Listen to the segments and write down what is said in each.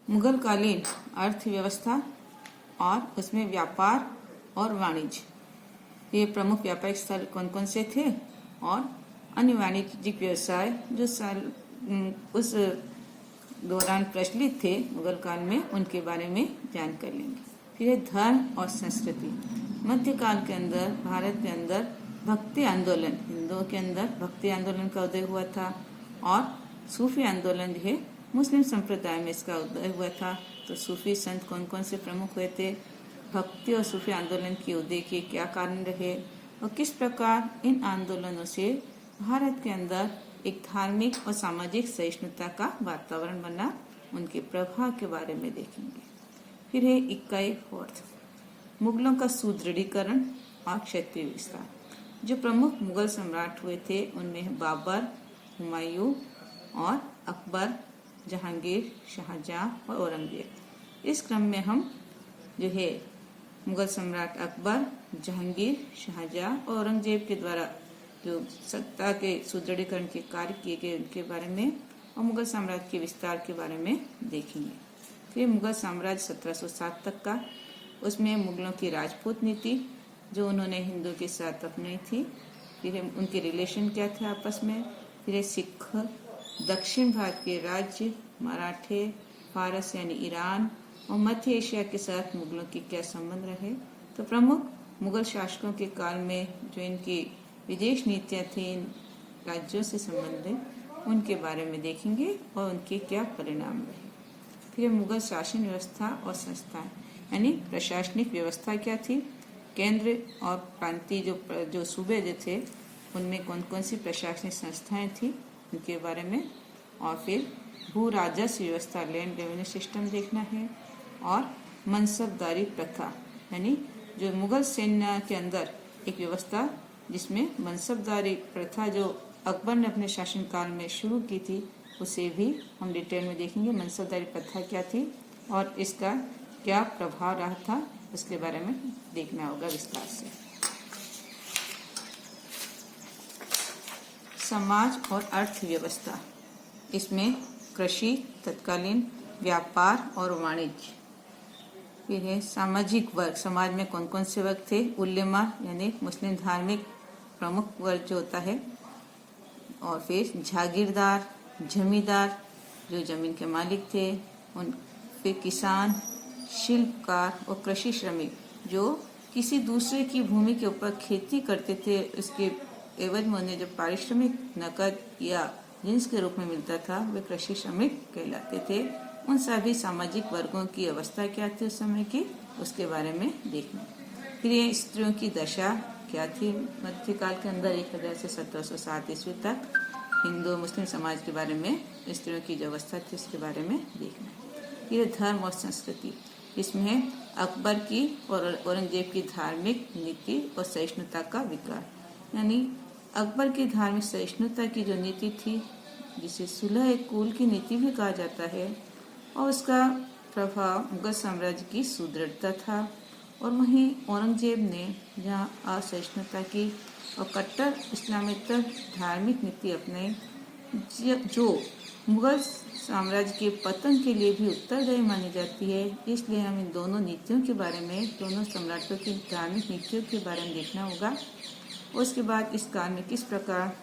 मुगल कालीन अर्थव्यवस्था और उसमें व्यापार और वाणिज्य, ये प्रमुख व्यापारिक स्थल कौन कौन से थे और अन्य वाणिज्यिक व्यवसाय जो उस दौरान प्रचलित थे मुगल काल में, उनके बारे में जानकारी लेंगे। फिर है धर्म और संस्कृति। मध्यकाल के अंदर भारत के अंदर भक्ति आंदोलन, हिंदुओं के अंदर भक्ति आंदोलन का उदय हुआ था और सूफी आंदोलन जो है मुस्लिम संप्रदाय में इसका उदय हुआ था। तो सूफी संत कौन कौन से प्रमुख हुए थे, भक्ति और सूफी आंदोलन के उदय के क्या कारण रहे और किस प्रकार इन आंदोलनों से भारत के अंदर एक धार्मिक और सामाजिक सहिष्णुता का वातावरण बना, उनके प्रभाव के बारे में देखेंगे। फिर है इकाई फोर्थ, मुगलों का सुदृढ़ीकरण और क्षेत्रीय विस्तार। जो प्रमुख मुगल सम्राट हुए थे उनमें बाबर, हुमायूं और अकबर, जहांगीर, शाहजहां और औरंगजेब। इस क्रम में हम जो है मुगल सम्राट अकबर, जहांगीर, शाहजहां और औरंगजेब के द्वारा जो सत्ता के सुदृढ़ीकरण के कार्य किए गए उनके बारे में और मुगल साम्राज्य के विस्तार के बारे में देखेंगे। फिर मुगल साम्राज्य 1707 तक का, उसमें मुगलों की राजपूत नीति जो उन्होंने हिंदू के साथ अपनाई थी, फिर उनके रिलेशन क्या थे आपस में, फिर सिख, दक्षिण भारत के राज्य, मराठे, फारस यानी ईरान और मध्य एशिया के साथ मुगलों के क्या संबंध रहे। तो प्रमुख मुगल शासकों के काल में जो इनकी विदेश नीतियाँ थी इन राज्यों से संबंधित, उनके बारे में देखेंगे और उनके क्या परिणाम रहे। फिर मुगल शासन व्यवस्था और संस्थाएं, यानी प्रशासनिक व्यवस्था क्या थी, केंद्र और प्रांतीय जो सूबे जो थे उनमें कौन कौन सी प्रशासनिक संस्थाएं थी उनके बारे में, और फिर भू राजस्व व्यवस्था, लैंड रेवेन्यू सिस्टम देखना है, और मनसबदारी प्रथा, यानी जो मुगल सेना के अंदर एक व्यवस्था जिसमें मनसबदारी प्रथा जो अकबर ने अपने शासनकाल में शुरू की थी, उसे भी हम डिटेल में देखेंगे। मनसबदारी प्रथा क्या थी और इसका क्या प्रभाव रहा था, उसके बारे में देखना होगा विस्तार से। समाज और अर्थव्यवस्था, इसमें कृषि, तत्कालीन व्यापार और वाणिज्य। फिर है सामाजिक वर्ग, समाज में कौन कौन से वर्ग थे, उलेमा यानी मुस्लिम धार्मिक प्रमुख वर्ग जो होता है, और फिर जागीरदार, जमींदार जो जमीन के मालिक थे, उन फिर किसान, शिल्पकार और कृषि श्रमिक जो किसी दूसरे की भूमि के ऊपर खेती करते थे, उसके एवज में उन्हें जो पारिश्रमिक नकद या जिन्स के रूप में मिलता था, वे कृषि श्रमिक कहलाते थे। उन सभी सामाजिक वर्गों की अवस्था क्या थी उस समय की, उसके बारे में देखना। फिर ये स्त्रियों की दशा क्या थी मध्यकाल के अंदर, 1000 से 1707 ईस्वी तक हिंदू मुस्लिम समाज के बारे में स्त्रियों की जो अवस्था थी उसके बारे में देखना। फिर धर्म और संस्कृति, इसमें अकबर की और औरंगजेब की धार्मिक नीति और सहिष्णुता का विकार, यानी अकबर की धार्मिक सहिष्णुता की जो नीति थी जिसे सुलह कुल की नीति भी कहा जाता है, और उसका प्रभाव मुगल साम्राज्य की सुदृढ़ता था। और वहीं औरंगजेब ने जहाँ असहिष्णुता की और कट्टर इस्लामेतर धार्मिक नीति अपनाई, जो मुगल साम्राज्य के पतन के लिए भी उत्तरदायी मानी जाती है। इसलिए हम इन दोनों नीतियों के बारे में, दोनों सम्राटों की धार्मिक नीतियों के बारे में देखना होगा। उसके बाद इस काल में किस प्रकार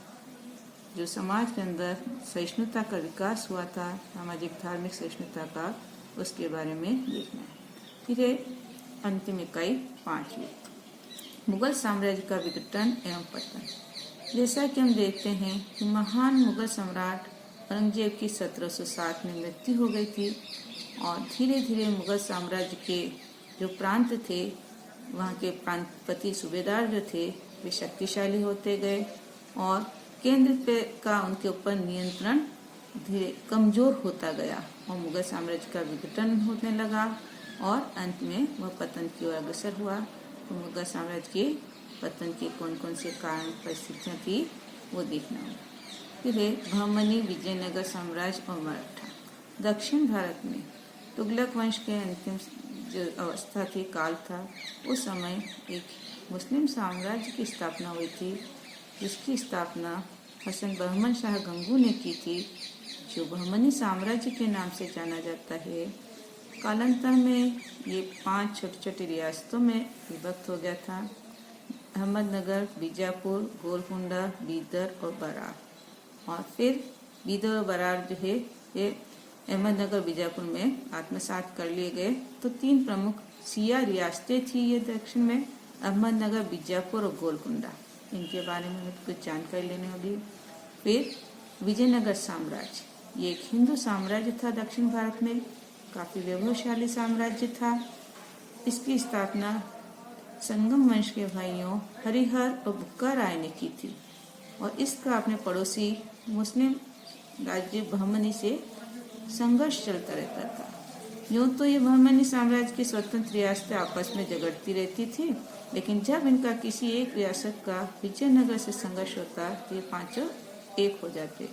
जो समाज के अंदर सहिष्णुता का विकास हुआ था, सामाजिक धार्मिक सहिष्णुता का, उसके बारे में देखना है। फिर अंतिम इकाई 5वीं, मुगल साम्राज्य का विघटन एवं पतन। जैसा कि हम देखते हैं कि महान मुगल सम्राट औरंगजेब की 1707 में मृत्यु हो गई थी और धीरे धीरे मुगल साम्राज्य के जो प्रांत थे, वहाँ के प्रांतपति सूबेदार जो थे, वे शक्तिशाली होते गए और केंद्र पे का उनके ऊपर नियंत्रण धीरे कमजोर होता गया और मुगल साम्राज्य का विघटन होने लगा और अंत में वह पतन की ओर अग्रसर हुआ। तो मुगल साम्राज्य के पतन के कौन कौन से कारण परिस्थितियाँ थी वो देखना होगा। फिर बहमनी, विजयनगर साम्राज्य और मराठा। दक्षिण भारत में तुगलक वंश के अंतिम जो अवस्था थी, काल था, उस समय एक मुस्लिम साम्राज्य की स्थापना हुई थी, जिसकी स्थापना हसन बहमन शाह गंगू ने की थी, जो बहमनी साम्राज्य के नाम से जाना जाता है। कालांतर में ये 5 छोटी छोटी रियासतों में विभक्त हो गया था। अहमदनगर, बीजापुर, गोलकुंडा, बीदर और बरार। और फिर बीदर और बरार जो है ये अहमदनगर बीजापुर में आत्मसात कर लिए गए। तो 3 प्रमुख सिया रियासतें थी ये दक्षिण में, अहमदनगर, बीजापुर और गोलकुंडा। इनके बारे में कुछ जानकारी लेनी होगी। फिर विजयनगर साम्राज्य, ये एक हिंदू साम्राज्य था दक्षिण भारत में, काफी वैभवशाली साम्राज्य था। इसकी स्थापना संगम वंश के भाइयों हरिहर और बुक्का राय ने की थी और इसका अपने पड़ोसी मुस्लिम राज्य बहमनी से संघर्ष चलता रहता था। यूं तो ये बहमनी साम्राज्य की स्वतंत्र रियासतें आपस में झगड़ती रहती थी, लेकिन जब इनका किसी एक रियासत का विजयनगर से संघर्ष होता तो ये पांचों एक हो जाते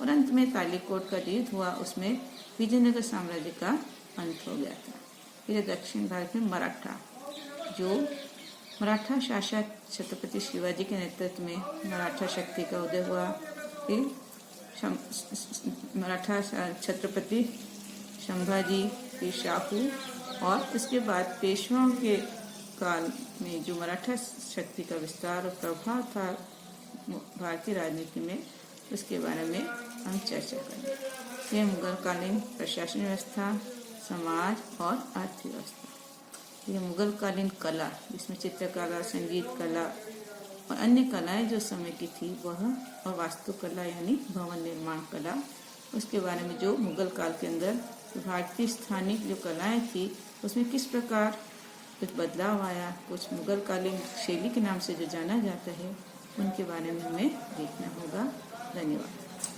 और अंत में तालीकोट का युद्ध हुआ, उसमें विजयनगर साम्राज्य का अंत हो गया था। फिर दक्षिण भारत में मराठा, जो मराठा शासक छत्रपति शिवाजी के नेतृत्व में मराठा शक्ति का उदय हुआ। फिर मराठा छत्रपति संभाजी, फिर शाहू और इसके बाद पेशवाओं के काल में जो मराठा शक्ति का विस्तार और प्रभाव था भारतीय राजनीति में, उसके बारे में हम चर्चा करेंगे। यह मुगलकालीन प्रशासन व्यवस्था, समाज और अर्थव्यवस्था। यह मुगलकालीन कला, जिसमें चित्रकला, संगीत कला और अन्य कलाएं जो समय की थी वह, और वास्तुकला यानी भवन निर्माण कला, उसके बारे में जो मुगल काल के अंदर भारतीय स्थानिक जो कलाएं थी उसमें किस प्रकार कुछ बदलाव आया, कुछ मुगलकालीन शैली के नाम से जो जाना जाता है, उनके बारे में हमें देखना होगा। धन्यवाद।